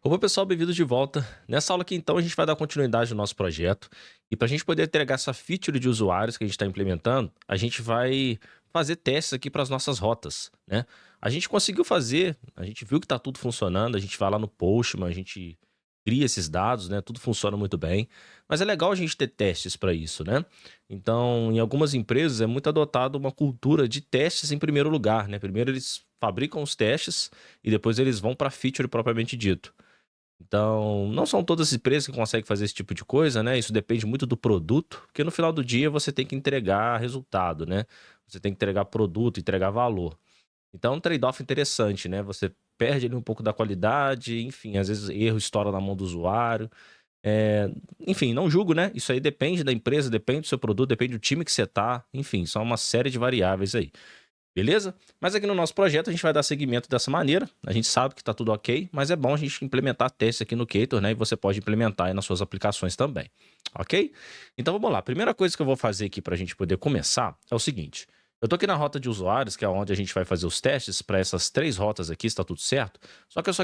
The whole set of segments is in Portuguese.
Opa, pessoal, bem-vindos de volta. Nessa aula aqui, então, a gente vai dar continuidade ao nosso projeto. E para a gente poder entregar essa feature de usuários que a gente está implementando, a gente vai fazer testes aqui para as nossas rotas, né? A gente conseguiu fazer, a gente viu que está tudo funcionando, a gente vai lá no Postman, a gente cria esses dados, né? Tudo funciona muito bem. Mas é legal a gente ter testes para isso, né? Então, em algumas empresas é muito adotado uma cultura de testes em primeiro lugar, né? Primeiro eles fabricam os testes e depois eles vão para a feature propriamente dito. Então, não são todas as empresas que conseguem fazer esse tipo de coisa, né? Isso depende muito do produto, porque no final do dia você tem que entregar resultado, né? Você tem que entregar produto, entregar valor. Então, é um trade-off interessante, né? Você perde ali um pouco da qualidade, enfim, às vezes erro estoura na mão do usuário. Enfim, não julgo, né? Isso aí depende da empresa, depende do seu produto, depende do time que você tá, enfim, são uma série de variáveis aí. Beleza? Mas aqui no nosso projeto a gente vai dar seguimento dessa maneira. A gente sabe que está tudo ok, mas é bom a gente implementar testes aqui no Ktor, né? E você pode implementar aí nas suas aplicações também, ok? Então vamos lá. A primeira coisa que eu vou fazer aqui para a gente poder começar é o seguinte. Eu estou aqui na rota de usuários, que é onde a gente vai fazer os testes para essas três rotas aqui, se está tudo certo. Só que eu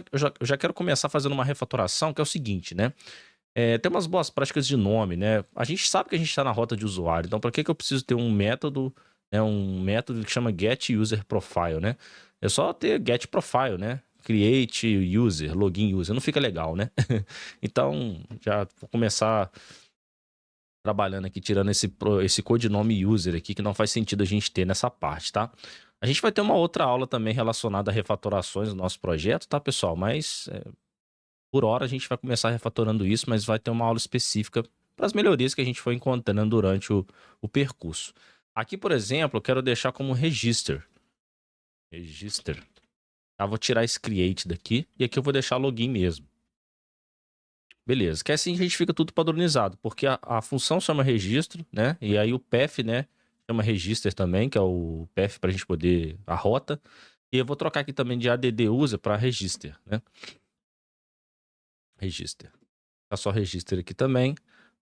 já quero começar fazendo uma refatoração, que é o seguinte, né? Tem umas boas práticas de nome, né? A gente sabe que a gente está na rota de usuário, então para que que eu preciso ter um método, um método que chama get user profile, né? É só ter get profile, né? Create user, login user, não fica legal, né? Então, já vou começar trabalhando aqui, tirando esse codinome user aqui, que não faz sentido a gente ter nessa parte, tá? A gente vai ter uma outra aula também relacionada a refatorações do nosso projeto, tá, pessoal? Mas por hora a gente vai começar refatorando isso, mas vai ter uma aula específica para as melhorias que a gente foi encontrando durante o percurso. Aqui, por exemplo, eu quero deixar como register. Register. Tá, vou tirar esse create daqui e aqui eu vou deixar login mesmo. Beleza, que assim a gente fica tudo padronizado, porque a função chama registro, né? E aí o path, né, chama register também, que é o path para a gente poder a rota. E eu vou trocar aqui também de add user para register, né? Register. Tá só register aqui também.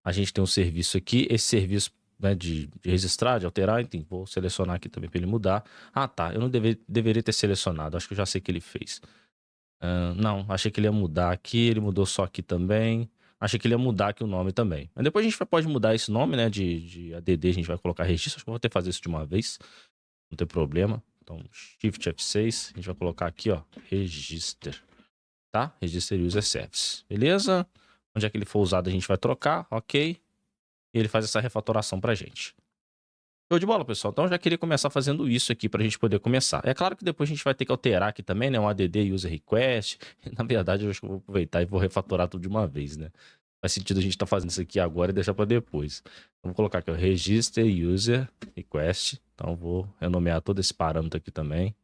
A gente tem um serviço aqui. Esse serviço, né, de registrar, de alterar, enfim, vou selecionar aqui também para ele mudar. Ah, tá. Eu não deveria ter selecionado. Acho que eu já sei o que ele fez. Não, achei que ele ia mudar aqui. Ele mudou só aqui também. Achei que ele ia mudar aqui o nome também. Mas depois a gente pode mudar esse nome, né? De ADD, a gente vai colocar registro. Acho que eu vou ter que fazer isso de uma vez. Não tem problema. Então, Shift F6. A gente vai colocar aqui, ó, Register. Tá? Register User Service. Beleza? Onde é que ele for usado, a gente vai trocar, ok? E ele faz essa refatoração pra gente. Show de bola, pessoal. Então, eu já queria começar fazendo isso aqui pra gente poder começar. É claro que depois a gente vai ter que alterar aqui também, né? Um add user request. Na verdade, eu acho que eu vou aproveitar e vou refatorar tudo de uma vez, né? Faz sentido a gente estar fazendo isso aqui agora e deixar pra depois. Então, vou colocar aqui, ó, register user request. Então, vou renomear todo esse parâmetro aqui também.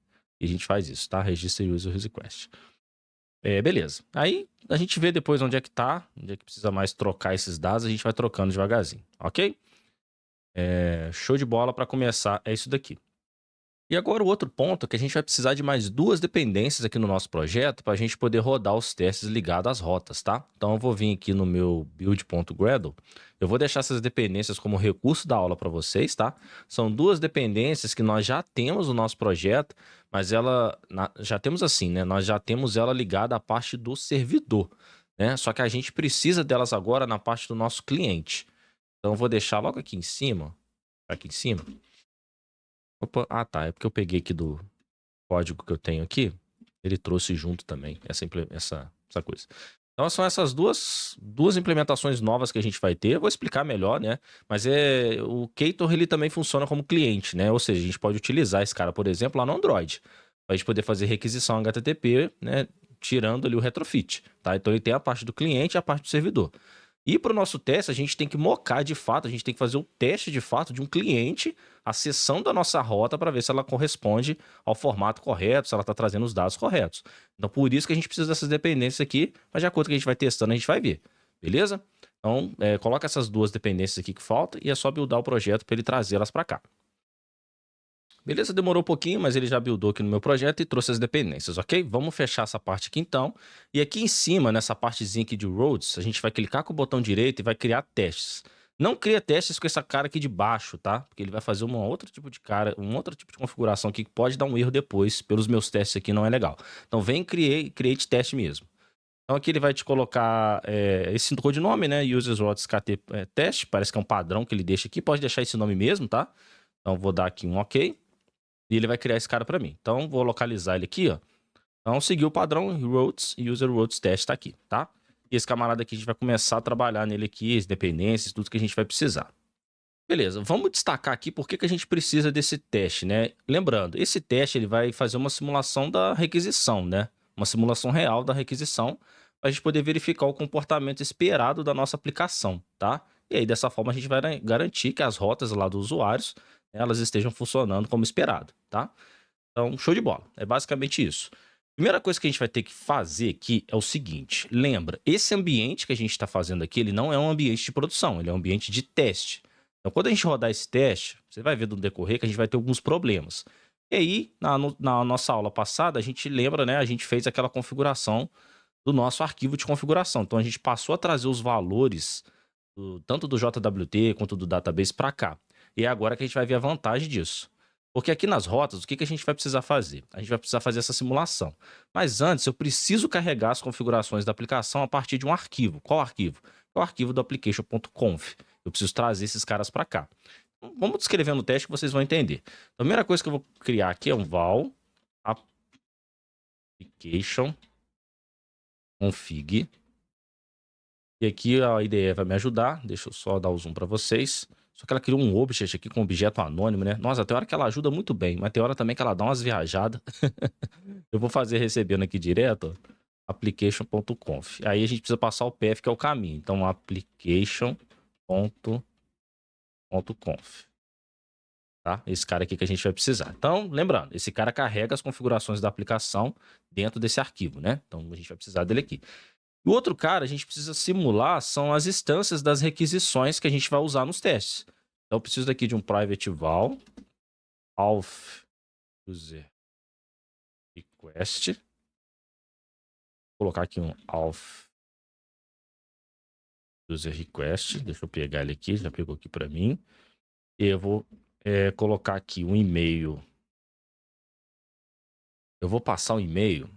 E a gente faz isso, tá? Register user request. Beleza. Aí a gente vê depois onde é que tá, onde é que precisa mais trocar esses dados, a gente vai trocando devagarzinho, ok? Show de bola para começar, é isso daqui. E agora o outro ponto é que a gente vai precisar de mais duas dependências aqui no nosso projeto para a gente poder rodar os testes ligados às rotas, tá? Então eu vou vir aqui no meu build.gradle, eu vou deixar essas dependências como recurso da aula para vocês, tá? São duas dependências que nós já temos no nosso projeto, mas já temos assim, né? Nós já temos ela ligada à parte do servidor, né? Só que a gente precisa delas agora na parte do nosso cliente. Então eu vou deixar logo aqui em cima. Opa, ah tá, é porque eu peguei aqui do código que eu tenho aqui, ele trouxe junto também essa coisa. Então são essas duas implementações novas que a gente vai ter. Eu vou explicar melhor, né? Mas o Ktor ele também funciona como cliente, né? Ou seja, a gente pode utilizar esse cara, por exemplo, lá no Android, para a gente poder fazer requisição HTTP, né? Tirando ali o retrofit, tá? Então ele tem a parte do cliente e a parte do servidor. E para o nosso teste, a gente tem que mocar de fato, a gente tem que fazer o teste de fato de um cliente, acessando a nossa rota para ver se ela corresponde ao formato correto, se ela está trazendo os dados corretos. Então, por isso que a gente precisa dessas dependências aqui, mas de acordo com que a gente vai testando, a gente vai ver. Beleza? Então, coloca essas duas dependências aqui que faltam e é só buildar o projeto para ele trazê-las para cá. Beleza, demorou um pouquinho, mas ele já buildou aqui no meu projeto e trouxe as dependências, ok? Vamos fechar essa parte aqui então. E aqui em cima, nessa partezinha aqui de roads, a gente vai clicar com o botão direito e vai criar testes. Não cria testes com essa cara aqui de baixo, tá? Porque ele vai fazer um outro tipo de cara, um outro tipo de configuração aqui que pode dar um erro depois. Pelos meus testes aqui não é legal. Então vem create teste mesmo. Então aqui ele vai te colocar esse codinome, né? Users Routes KT teste, parece que é um padrão que ele deixa aqui. Pode deixar esse nome mesmo, tá? Então vou dar aqui um OK. E ele vai criar esse cara para mim. Então vou localizar ele aqui, ó. Então seguir o padrão Routes e User Routes Test tá aqui, tá? E esse camarada aqui a gente vai começar a trabalhar nele aqui, as dependências, tudo que a gente vai precisar. Beleza, vamos destacar aqui por que a gente precisa desse teste, né? Lembrando, esse teste ele vai fazer uma simulação da requisição, né? Uma simulação real da requisição, para a gente poder verificar o comportamento esperado da nossa aplicação, tá? E aí, dessa forma, a gente vai garantir que as rotas lá dos usuários, né, elas estejam funcionando como esperado, tá? Então, show de bola. É basicamente isso. Primeira coisa que a gente vai ter que fazer aqui é o seguinte. Lembra, esse ambiente que a gente está fazendo aqui, ele não é um ambiente de produção, ele é um ambiente de teste. Então, quando a gente rodar esse teste, você vai ver no decorrer que a gente vai ter alguns problemas. E aí, na nossa aula passada, a gente lembra, né? A gente fez aquela configuração do nosso arquivo de configuração. Então, a gente passou a trazer os valores, tanto do JWT quanto do database para cá. E é agora que a gente vai ver a vantagem disso. Porque aqui nas rotas, o que a gente vai precisar fazer? A gente vai precisar fazer essa simulação. Mas antes, eu preciso carregar as configurações da aplicação a partir de um arquivo. Qual arquivo? É o arquivo do application.conf. Eu preciso trazer esses caras para cá. Vamos descrever no teste que vocês vão entender. A primeira coisa que eu vou criar aqui é um val application config. E aqui a IDE vai me ajudar. Deixa eu só dar o zoom para vocês. Só que ela criou um object aqui com objeto anônimo, né? Nossa, tem hora que ela ajuda muito bem, mas tem hora também que ela dá umas viajadas. Eu vou fazer recebendo aqui direto, ó, application.conf. Aí a gente precisa passar o path, que é o caminho. Então, application.conf. Tá? Esse cara aqui que a gente vai precisar. Então, lembrando, esse cara carrega as configurações da aplicação dentro desse arquivo, né? Então, a gente vai precisar dele aqui. E o outro cara, a gente precisa simular, são as instâncias das requisições que a gente vai usar nos testes. Então, eu preciso daqui de um private val, auth user request. Vou colocar aqui um auth user request. Deixa eu pegar ele aqui, já pegou aqui para mim. E eu vou colocar aqui um e-mail. Eu vou passar um e-mail,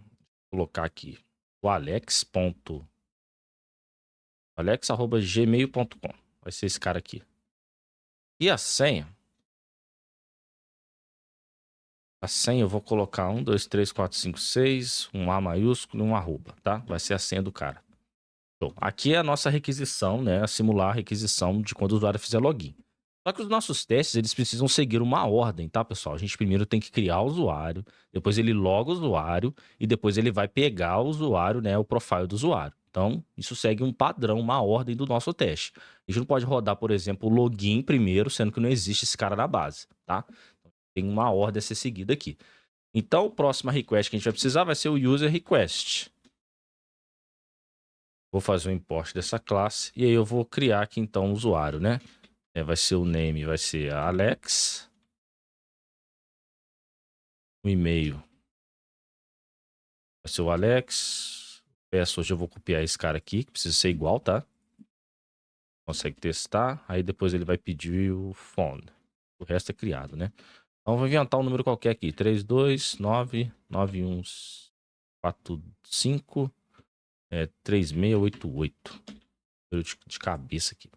colocar aqui o alex@gmail.com. Vai ser esse cara aqui. E a senha? A senha eu vou colocar 1, 2, 3, 4, 5, 6, um A maiúsculo e um arroba, tá? Vai ser a senha do cara. Então, aqui é a nossa requisição, né? Simular a requisição de quando o usuário fizer login. Só que os nossos testes, eles precisam seguir uma ordem, tá, pessoal? A gente primeiro tem que criar o usuário, depois ele loga o usuário e depois ele vai pegar o usuário, né? O profile do usuário. Então, isso segue um padrão, uma ordem do nosso teste. A gente não pode rodar, por exemplo, o login primeiro, sendo que não existe esse cara na base, tá? Tem uma ordem a ser seguida aqui. Então, a próxima request que a gente vai precisar vai ser o user request. Vou fazer o import dessa classe e aí eu vou criar aqui então o usuário, né? Vai ser o name, vai ser Alex. O e-mail vai ser o Alex. Peço, hoje eu vou copiar esse cara aqui, que precisa ser igual, tá? Consegue testar. Aí depois ele vai pedir o phone. O resto é criado, né? Então, vou inventar um número qualquer aqui. 3299145 3688. Número de cabeça aqui.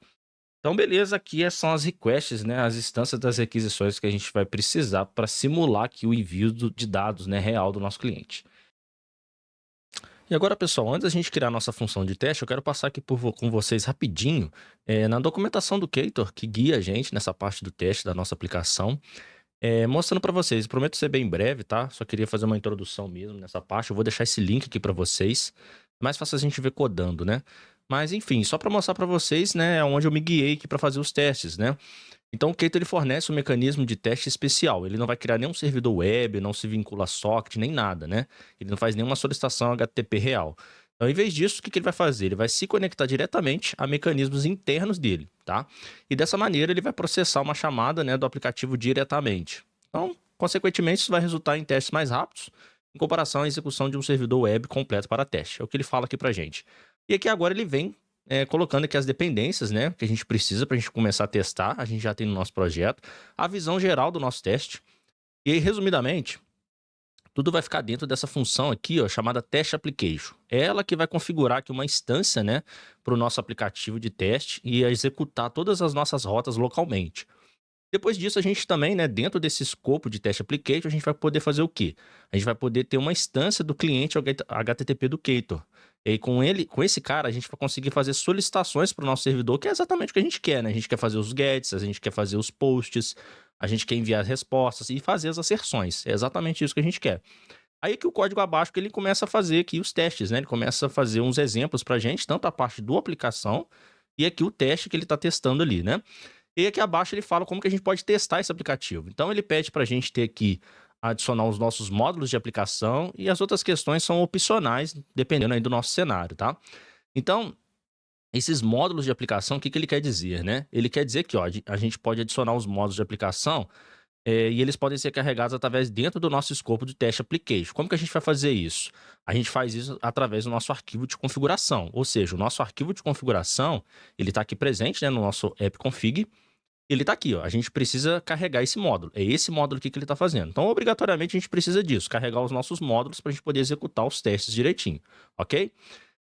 Então, beleza. Aqui são as requests, né? As instâncias das requisições que a gente vai precisar para simular aqui o envio de dados, né, real do nosso cliente. E agora, pessoal, antes da gente criar a nossa função de teste, eu quero passar aqui com vocês rapidinho na documentação do Ktor, que guia a gente nessa parte do teste da nossa aplicação. Mostrando para vocês, prometo ser bem breve, tá? Só queria fazer uma introdução mesmo nessa parte. Eu vou deixar esse link aqui para vocês. Mais fácil a gente ver codando, né? Mas enfim, só para mostrar para vocês, né, onde eu me guiei aqui para fazer os testes, né? Então o Ktor ele fornece um mecanismo de teste especial. Ele não vai criar nenhum servidor web, não se vincula a socket, nem nada, né? Ele não faz nenhuma solicitação HTTP real. Então, em vez disso, o que ele vai fazer? Ele vai se conectar diretamente a mecanismos internos dele, tá? E dessa maneira, ele vai processar uma chamada, né, do aplicativo diretamente. Então, consequentemente, isso vai resultar em testes mais rápidos em comparação à execução de um servidor web completo para teste. É o que ele fala aqui pra gente. E aqui agora ele vem colocando aqui as dependências, né, que a gente precisa para a gente começar a testar. A gente já tem no nosso projeto a visão geral do nosso teste. E aí, resumidamente, tudo vai ficar dentro dessa função aqui, ó, chamada Test Application. É ela que vai configurar aqui uma instância, né, para o nosso aplicativo de teste e executar todas as nossas rotas localmente. Depois disso, a gente também, né, dentro desse escopo de Test Application, a gente vai poder fazer o quê? A gente vai poder ter uma instância do cliente HTTP Educator. E aí, com esse cara, a gente vai conseguir fazer solicitações para o nosso servidor, que é exatamente o que a gente quer, né? A gente quer fazer os gets, a gente quer fazer os posts, a gente quer enviar as respostas e fazer as asserções. É exatamente isso que a gente quer. Aí que o código abaixo que ele começa a fazer aqui os testes, né? Ele começa a fazer uns exemplos para a gente, tanto a parte do aplicação e aqui o teste que ele está testando ali, né? E aqui abaixo ele fala como que a gente pode testar esse aplicativo. Então ele pede para a gente ter que adicionar os nossos módulos de aplicação e as outras questões são opcionais, dependendo aí do nosso cenário, tá? Então, esses módulos de aplicação, o que que ele quer dizer, né? Ele quer dizer que ó, a gente pode adicionar os módulos de aplicação e eles podem ser carregados através dentro do nosso escopo de teste application. Como que a gente vai fazer isso? A gente faz isso através do nosso arquivo de configuração. Ou seja, o nosso arquivo de configuração, ele está aqui presente, né, no nosso app-config. Ele está aqui, ó. A gente precisa carregar esse módulo. É esse módulo aqui que ele está fazendo. Então, obrigatoriamente, a gente precisa disso, carregar os nossos módulos para a gente poder executar os testes direitinho, ok?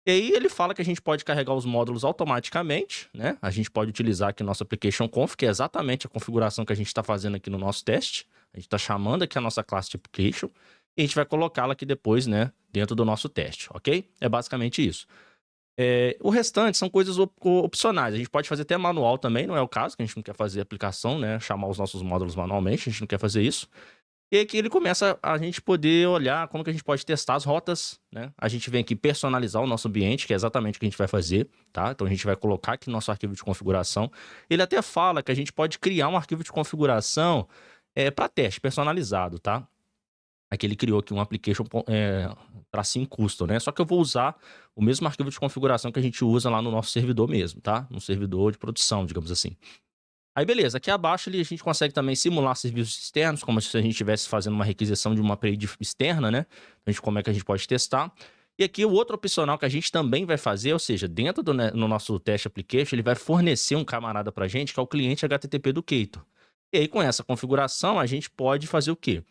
E aí ele fala que a gente pode carregar os módulos automaticamente, né? A gente pode utilizar aqui o nosso application conf, que é exatamente a configuração que a gente está fazendo aqui no nosso teste. A gente está chamando aqui a nossa classe de application e a gente vai colocá-la aqui depois, né, dentro do nosso teste, ok? É basicamente isso. O restante são coisas opcionais. A gente pode fazer até manual também, não é o caso, que a gente não quer fazer aplicação, né? Chamar os nossos módulos manualmente, a gente não quer fazer isso. E aqui ele começa a gente poder olhar como que a gente pode testar as rotas, né? A gente vem aqui personalizar o nosso ambiente, que é exatamente o que a gente vai fazer, tá? Então a gente vai colocar aqui no nosso arquivo de configuração. Ele até fala que a gente pode criar um arquivo de configuração para teste personalizado, tá? Aqui ele criou aqui um application tracinho custom, né? Só que eu vou usar o mesmo arquivo de configuração que a gente usa lá no nosso servidor mesmo, tá? No servidor de produção, digamos assim. Aí beleza, aqui abaixo a gente consegue também simular serviços externos, como se a gente estivesse fazendo uma requisição de uma parede externa, né? Como é que a gente pode testar. E aqui o outro opcional que a gente também vai fazer, ou seja, dentro no nosso teste application, ele vai fornecer um camarada pra gente, que é o cliente HTTP Educator. E aí com essa configuração a gente pode fazer o quê?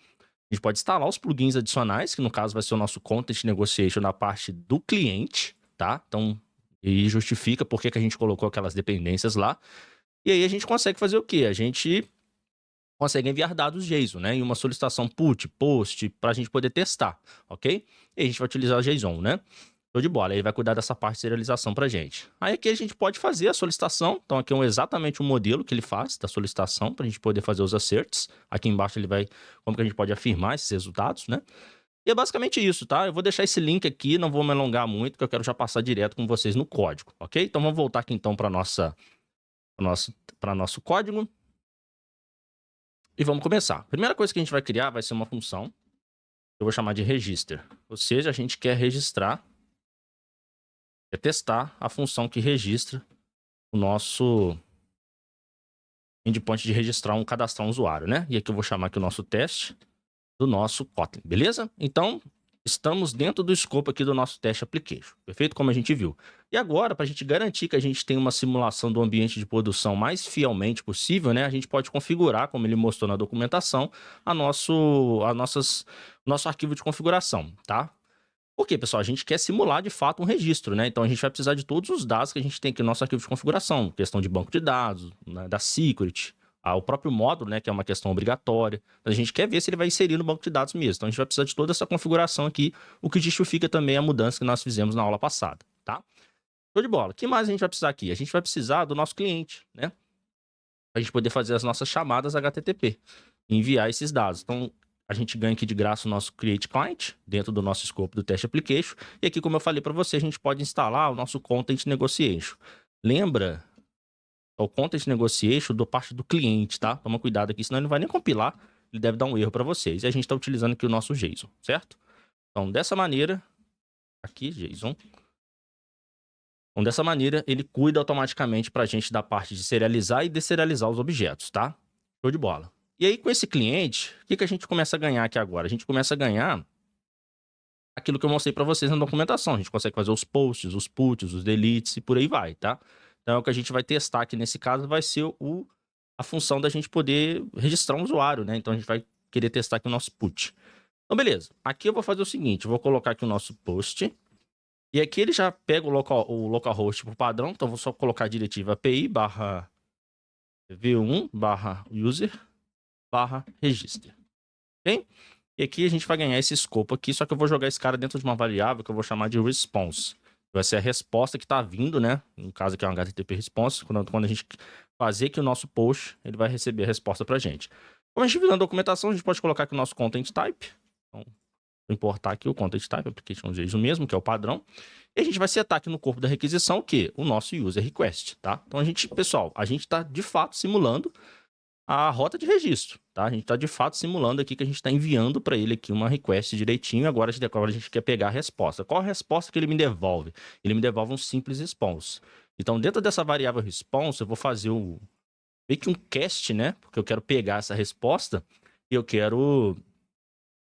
A gente pode instalar os plugins adicionais, que no caso vai ser o nosso Content Negotiation na parte do cliente, tá? Então, e justifica por que a gente colocou aquelas dependências lá. E aí a gente consegue fazer o quê? A gente consegue enviar dados JSON, né? Em uma solicitação put, post, para a gente poder testar, ok? E a gente vai utilizar o JSON, né? Show de bola, ele vai cuidar dessa parte de serialização pra gente. Aí aqui a gente pode fazer a solicitação, então aqui é exatamente o modelo que ele faz da solicitação, pra gente poder fazer os asserts. Aqui embaixo ele vai, como que a gente pode afirmar esses resultados, né? E é basicamente isso, tá? Eu vou deixar esse link aqui, não vou me alongar muito, porque eu quero já passar direto com vocês no código, ok? Então vamos voltar aqui então para nosso código. E vamos começar. A primeira coisa que a gente vai criar vai ser uma função, que eu vou chamar de register. Ou seja, a gente quer registrar, é testar a função que registra o nosso endpoint de registrar cadastrar um usuário, né? E aqui eu vou chamar aqui o nosso teste do nosso Kotlin, beleza? Então, estamos dentro do escopo aqui do nosso teste application, perfeito? Como a gente viu. E agora, para a gente garantir que a gente tem uma simulação do ambiente de produção mais fielmente possível, né? A gente pode configurar, como ele mostrou na documentação, nosso arquivo de configuração, tá? Por quê, pessoal? A gente quer simular, de fato, um registro, né? Então, a gente vai precisar de todos os dados que a gente tem aqui no nosso arquivo de configuração. Questão de banco de dados, né, da secret, o próprio módulo, né, que é uma questão obrigatória. A gente quer ver se ele vai inserir no banco de dados mesmo. Então, a gente vai precisar de toda essa configuração aqui, o que justifica também a mudança que nós fizemos na aula passada, tá? Show de bola. O que mais a gente vai precisar aqui? A gente vai precisar do nosso cliente, né? Para a gente poder fazer as nossas chamadas HTTP, enviar esses dados. Então, a gente ganha aqui de graça o nosso Create Client, dentro do nosso escopo do Test Application. E aqui, como eu falei para você, a gente pode instalar o nosso Content Negotiation. Lembra? O Content Negotiation da parte do cliente, tá? Toma cuidado aqui, senão ele não vai nem compilar. Ele deve dar um erro para vocês. E a gente está utilizando aqui o nosso JSON, certo? Então, dessa maneira... Aqui, JSON. Então, dessa maneira, ele cuida automaticamente para a gente da parte de serializar e deserializar os objetos, tá? Show de bola. E aí, com esse cliente, o que a gente começa a ganhar aqui agora? A gente começa a ganhar aquilo que eu mostrei para vocês na documentação. A gente consegue fazer os posts, os puts, os deletes e por aí vai, tá? Então, o que a gente vai testar aqui nesse caso vai ser a função da gente poder registrar um usuário, né? Então, a gente vai querer testar aqui o nosso put. Então, beleza. Aqui eu vou fazer o seguinte, eu vou colocar aqui o nosso post. E aqui ele já pega o localhost por padrão, então eu vou só colocar a diretiva API barra v1 barra user barra register, ok? E aqui a gente vai ganhar esse escopo aqui, só que eu vou jogar esse cara dentro de uma variável que eu vou chamar de response. Vai ser a resposta que está vindo, né? No caso aqui é um HTTP response. Quando a gente fazer aqui o nosso post, ele vai receber a resposta pra gente. Como a gente viu na documentação, a gente pode colocar aqui o nosso content type. Então, vou importar aqui o content type, application JSON mesmo, que é o padrão. E a gente vai setar aqui no corpo da requisição o quê? O nosso user request, tá? Então, pessoal, a gente está de fato simulando a rota de registro, tá? A gente está de fato simulando aqui que a gente está enviando para ele aqui uma request direitinho. Agora a gente quer pegar a resposta. Qual a resposta que ele me devolve? Ele me devolve um simples response. Então, dentro dessa variável response, eu vou fazer meio que um cast, né? Porque eu quero pegar essa resposta e eu quero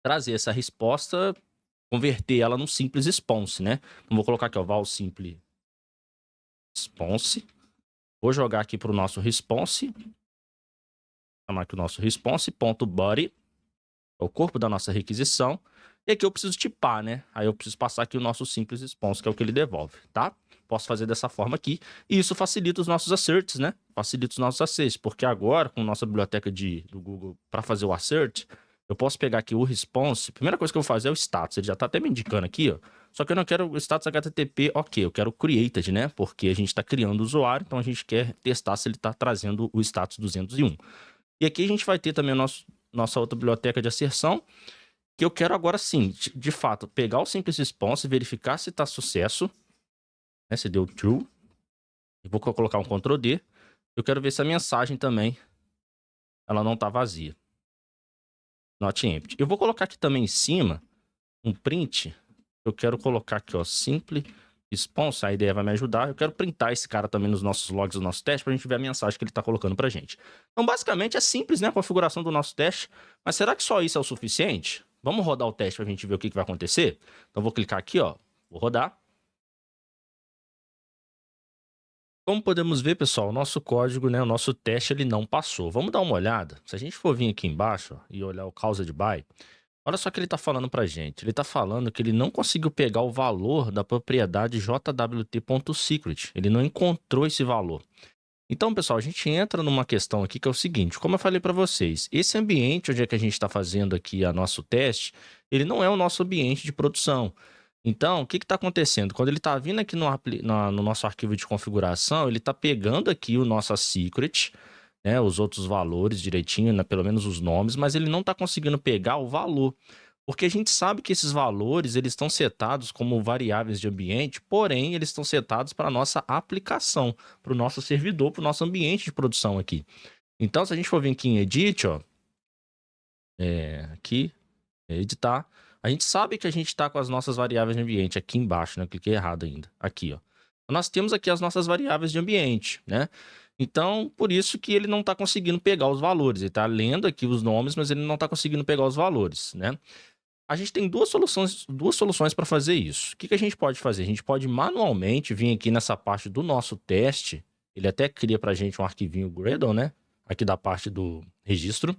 trazer essa resposta, converter ela num simples response, né? Então, vou colocar aqui, ó, val simple response. Vou jogar aqui para o nosso response. Chamar aqui o nosso response.body, é o corpo da nossa requisição. E aqui eu preciso tipar, né? Aí eu preciso passar aqui o nosso simples response, que é o que ele devolve, tá? Posso fazer dessa forma aqui. E isso facilita os nossos asserts, né? Facilita os nossos asserts, porque agora, com a nossa biblioteca do Google para fazer o assert, eu posso pegar aqui o response. A primeira coisa que eu vou fazer é o status. Ele já tá até me indicando aqui, ó. Só que eu não quero o status HTTP, ok. Eu quero o created, né? Porque a gente está criando o usuário, então a gente quer testar se ele está trazendo o status 201. E aqui a gente vai ter também nossa outra biblioteca de asserção, que eu quero agora sim, de fato, pegar o simples response, verificar se está sucesso, né, se deu true. Eu vou colocar um Ctrl D. Eu quero ver se a mensagem também ela não está vazia. Not empty. Eu vou colocar aqui também em cima um print. Eu quero colocar aqui, ó, simple response, a ideia vai me ajudar. Eu quero printar esse cara também nos nossos logs do nosso teste para a gente ver a mensagem que ele está colocando para a gente. Então, basicamente, é simples, né, a configuração do nosso teste. Mas será que só isso é o suficiente? Vamos rodar o teste para a gente ver o que vai acontecer? Então, vou clicar aqui, ó, vou rodar. Como podemos ver, pessoal, o nosso código, né, o nosso teste, ele não passou. Vamos dar uma olhada. Se a gente for vir aqui embaixo, ó, e olhar o causa de by, olha só o que ele está falando para a gente. Ele está falando que ele não conseguiu pegar o valor da propriedade jwt.secret. Ele não encontrou esse valor. Então, pessoal, a gente entra numa questão aqui que é o seguinte. Como eu falei para vocês, esse ambiente onde é que a gente está fazendo aqui o nosso teste, ele não é o nosso ambiente de produção. Então, o que está acontecendo? Quando ele está vindo aqui no nosso arquivo de configuração, ele está pegando aqui o nosso secret, né, os outros valores direitinho, né, pelo menos os nomes, mas ele não está conseguindo pegar o valor. Porque a gente sabe que esses valores eles estão setados como variáveis de ambiente, porém eles estão setados para a nossa aplicação, para o nosso servidor, para o nosso ambiente de produção aqui. Então, se a gente for vir aqui em Edit, ó, aqui, editar, a gente sabe que a gente está com as nossas variáveis de ambiente aqui embaixo, né? Eu cliquei errado ainda. Aqui, ó. Nós temos aqui as nossas variáveis de ambiente, né? Então, por isso que ele não está conseguindo pegar os valores. Ele está lendo aqui os nomes, mas ele não está conseguindo pegar os valores, né? A gente tem duas soluções para fazer isso. O que a gente pode fazer? A gente pode manualmente vir aqui nessa parte do nosso teste. Ele até cria para a gente um arquivinho Gradle, né? Aqui da parte do registro.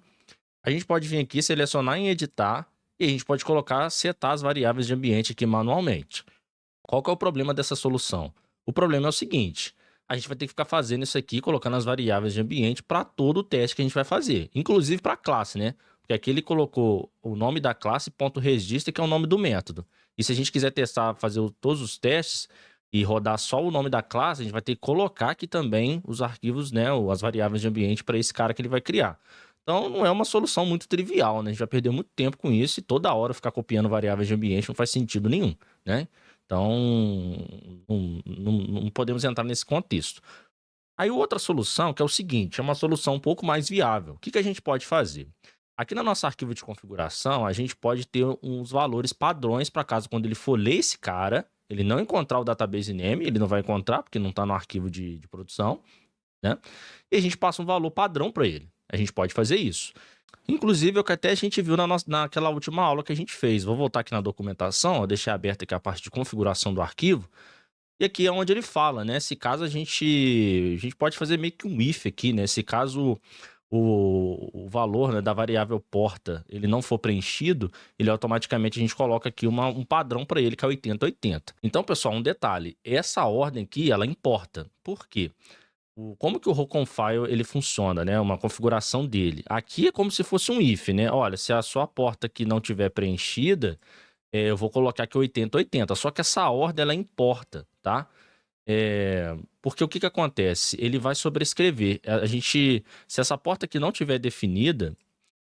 A gente pode vir aqui, selecionar em editar e a gente pode setar as variáveis de ambiente aqui manualmente. Qual que é o problema dessa solução? O problema é o seguinte, a gente vai ter que ficar fazendo isso aqui, colocando as variáveis de ambiente para todo o teste que a gente vai fazer, inclusive para a classe, né? Porque aqui ele colocou o nome da classe .register, que é o nome do método. E se a gente quiser testar, fazer todos os testes e rodar só o nome da classe, a gente vai ter que colocar aqui também os arquivos, né, as variáveis de ambiente para esse cara que ele vai criar. Então, não é uma solução muito trivial, né? A gente vai perder muito tempo com isso e toda hora ficar copiando variáveis de ambiente não faz sentido nenhum, né? Então, não podemos entrar nesse contexto. Aí, outra solução, que é o seguinte, é uma solução um pouco mais viável. O que a gente pode fazer? Aqui no nosso arquivo de configuração, a gente pode ter uns valores padrões para caso quando ele for ler esse cara, ele não encontrar o database name, ele não vai encontrar porque não está no arquivo de produção, né? E a gente passa um valor padrão para ele. A gente pode fazer isso. Inclusive, o que até a gente viu naquela última aula que a gente fez. Vou voltar aqui na documentação, ó, deixar aberta aqui a parte de configuração do arquivo. E aqui é onde ele fala, né? Se caso a gente pode fazer meio que um if aqui, né? Se caso o valor, né, da variável porta ele não for preenchido, ele automaticamente a gente coloca aqui um padrão para ele, que é 80-80. Então, pessoal, um detalhe, essa ordem aqui, ela importa. Por quê? Como que o Roconfile ele funciona, né? Uma configuração dele. Aqui é como se fosse um if, né? Olha, se a sua porta aqui não tiver preenchida, eu vou colocar aqui 80-80. Só que essa ordem, ela importa, tá? Porque o que acontece? Ele vai sobrescrever. Se essa porta aqui não tiver definida,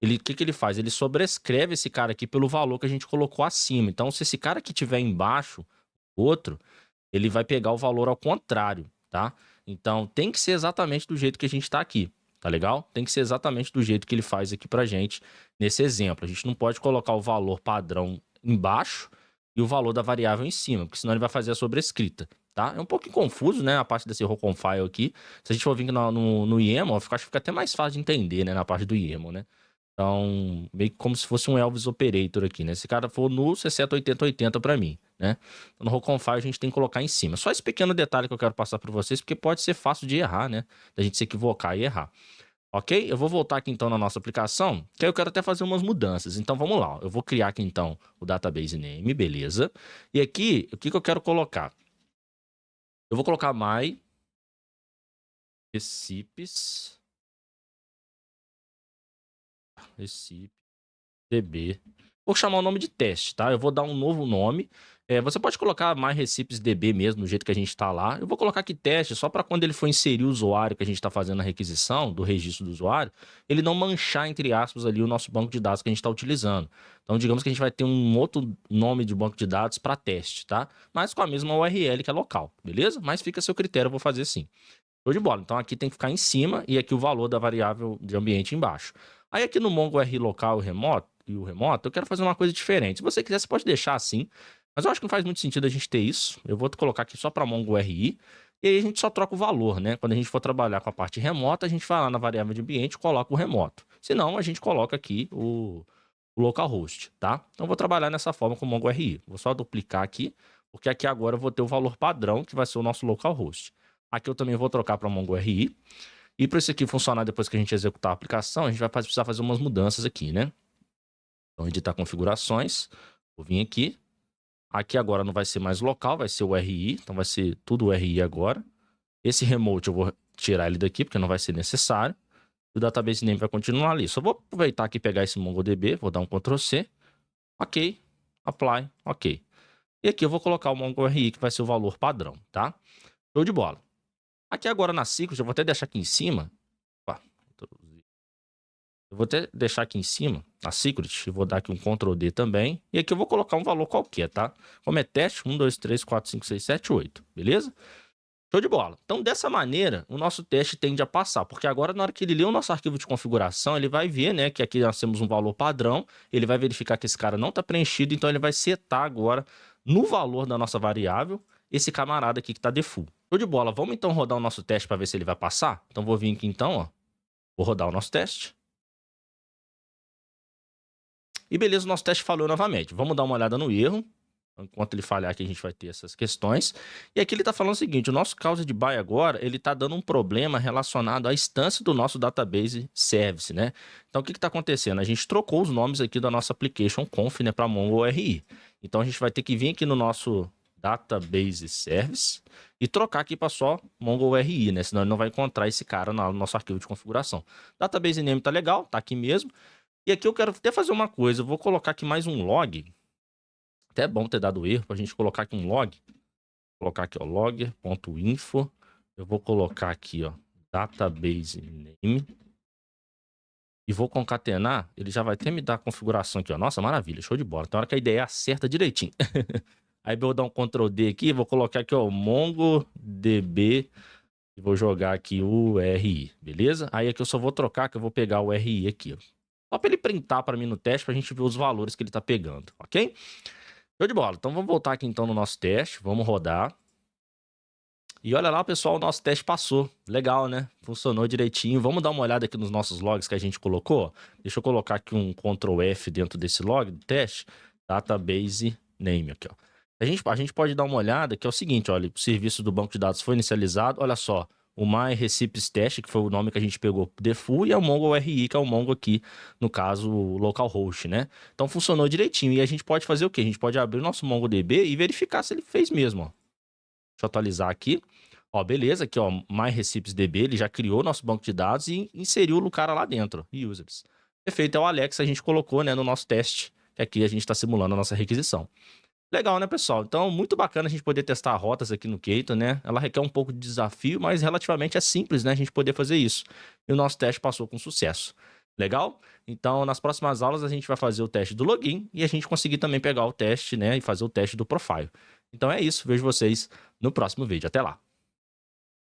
o que ele faz? Ele sobrescreve esse cara aqui pelo valor que a gente colocou acima. Então, se esse cara aqui tiver embaixo, outro, ele vai pegar o valor ao contrário, tá? Então, tem que ser exatamente do jeito que a gente tá aqui, tá legal? Tem que ser exatamente do jeito que ele faz aqui pra gente nesse exemplo. A gente não pode colocar o valor padrão embaixo e o valor da variável em cima, porque senão ele vai fazer a sobrescrita, tá? É um pouquinho confuso, né, a parte desse Roconfile aqui. Se a gente for vir no YAML, acho que fica até mais fácil de entender, né, na parte do YAML, né? Então, meio que como se fosse um Elvis Operator aqui, né? Se cara for null, você seta 80-80 para mim, né? Então, no Roconfile a gente tem que colocar em cima. Só esse pequeno detalhe que eu quero passar para vocês, porque pode ser fácil de errar, né? Da gente se equivocar e errar. Ok? Eu vou voltar aqui então na nossa aplicação, que aí eu quero até fazer umas mudanças. Então, vamos lá. Eu vou criar aqui então o database name, beleza? E aqui, o que eu quero colocar? Eu vou colocar my recipes db. Vou chamar o nome de teste, tá? Eu vou dar um novo nome. Você pode colocar MyRecipesDB mesmo, do jeito que a gente está lá. Eu vou colocar aqui teste, só para quando ele for inserir o usuário que a gente está fazendo a requisição do registro do usuário, ele não manchar, entre aspas, ali o nosso banco de dados que a gente está utilizando. Então, digamos que a gente vai ter um outro nome de banco de dados para teste, tá? Mas com a mesma URL que é local, beleza? Mas fica a seu critério, eu vou fazer assim. Show de bola. Então, aqui tem que ficar em cima e aqui o valor da variável de ambiente embaixo. Aí, aqui no MongoRI local e o remoto, eu quero fazer uma coisa diferente. Se você quiser, você pode deixar assim. Mas eu acho que não faz muito sentido a gente ter isso. Eu vou colocar aqui só para MongoRI. E aí a gente só troca o valor, né? Quando a gente for trabalhar com a parte remota, a gente vai lá na variável de ambiente e coloca o remoto. Se não, a gente coloca aqui o localhost, tá? Então, eu vou trabalhar nessa forma com o MongoRI. Vou só duplicar aqui, porque aqui agora eu vou ter o valor padrão, que vai ser o nosso localhost. Aqui eu também vou trocar para MongoRI. E para isso aqui funcionar depois que a gente executar a aplicação, a gente vai precisar fazer umas mudanças aqui, né? Então, editar configurações. Vou vir aqui. Aqui agora não vai ser mais local, vai ser o RI. Então, vai ser tudo o RI agora. Esse remote eu vou tirar ele daqui, porque não vai ser necessário. E o database name vai continuar ali. Só vou aproveitar aqui e pegar esse MongoDB. Vou dar um Ctrl+C. Ok. Apply. Ok. E aqui eu vou colocar o MongoRI, que vai ser o valor padrão, tá? Show de bola. Aqui agora na Secret, eu vou até deixar aqui em cima. Eu vou até deixar aqui em cima a Secret. Eu vou dar aqui um Ctrl D também. E aqui eu vou colocar um valor qualquer, tá? Como é teste, 1, 2, 3, 4, 5, 6, 7, 8. Beleza? Show de bola. Então, dessa maneira, o nosso teste tende a passar. Porque agora, na hora que ele lê o nosso arquivo de configuração, ele vai ver, né, que aqui nós temos um valor padrão. Ele vai verificar que esse cara não está preenchido. Então, ele vai setar agora, no valor da nossa variável, esse camarada aqui que está default. Show de bola. Vamos então rodar o nosso teste para ver se ele vai passar? Então, vou vir aqui então, ó. Vou rodar o nosso teste. E beleza, o nosso teste falhou novamente. Vamos dar uma olhada no erro. Enquanto ele falhar aqui, a gente vai ter essas questões. E aqui ele está falando o seguinte, o nosso causa de buy agora, ele está dando um problema relacionado à instância do nosso database service, né? Então, o que está acontecendo? A gente trocou os nomes aqui da nossa application conf, né, para MongoRI. Então, a gente vai ter que vir aqui no nosso database service e trocar aqui para só MongoRI, né? Senão ele não vai encontrar esse cara no nosso arquivo de configuração. Database name tá legal, tá aqui mesmo. E aqui eu quero até fazer uma coisa, eu vou colocar aqui mais um log. Até é bom ter dado erro pra gente colocar aqui um log. Vou colocar aqui, ó, log.info. Eu vou colocar aqui, ó, database name. E vou concatenar, ele já vai até me dar a configuração aqui, ó. Nossa, maravilha, show de bola. Então, na hora que a ideia acerta direitinho. Aí eu vou dar um Ctrl D aqui, vou colocar aqui, ó, MongoDB. E vou jogar aqui o RI, beleza? Aí aqui eu só vou trocar, que eu vou pegar o RI aqui, ó. Só para ele printar para mim no teste, pra gente ver os valores que ele tá pegando, ok? Show de bola. Então vamos voltar aqui então no nosso teste, vamos rodar. E olha lá, pessoal, o nosso teste passou. Legal, né? Funcionou direitinho. Vamos dar uma olhada aqui nos nossos logs que a gente colocou. Deixa eu colocar aqui um Ctrl F dentro desse log do teste. Database name aqui, ó. A gente pode dar uma olhada que é o seguinte, olha, o serviço do banco de dados foi inicializado. Olha só, o MyRecipes Test, que foi o nome que a gente pegou default, e é o MongoRI, que é o Mongo aqui, no caso, o localhost, né? Então funcionou direitinho. E a gente pode fazer o quê? A gente pode abrir o nosso MongoDB e verificar se ele fez mesmo, ó. Deixa eu atualizar aqui. Ó, beleza, aqui, ó, MyRecipesDB, ele já criou nosso banco de dados e inseriu o cara lá dentro, users. Perfeito, é o Alex que a gente colocou, né, no nosso teste, que aqui a gente está simulando a nossa requisição. Legal, né, pessoal? Então, muito bacana a gente poder testar rotas aqui no Keyto, né? Ela requer um pouco de desafio, mas relativamente é simples, né, a gente poder fazer isso. E o nosso teste passou com sucesso. Legal? Então, nas próximas aulas a gente vai fazer o teste do login e a gente conseguir também pegar o teste, né, e fazer o teste do profile. Então é isso, vejo vocês no próximo vídeo. Até lá!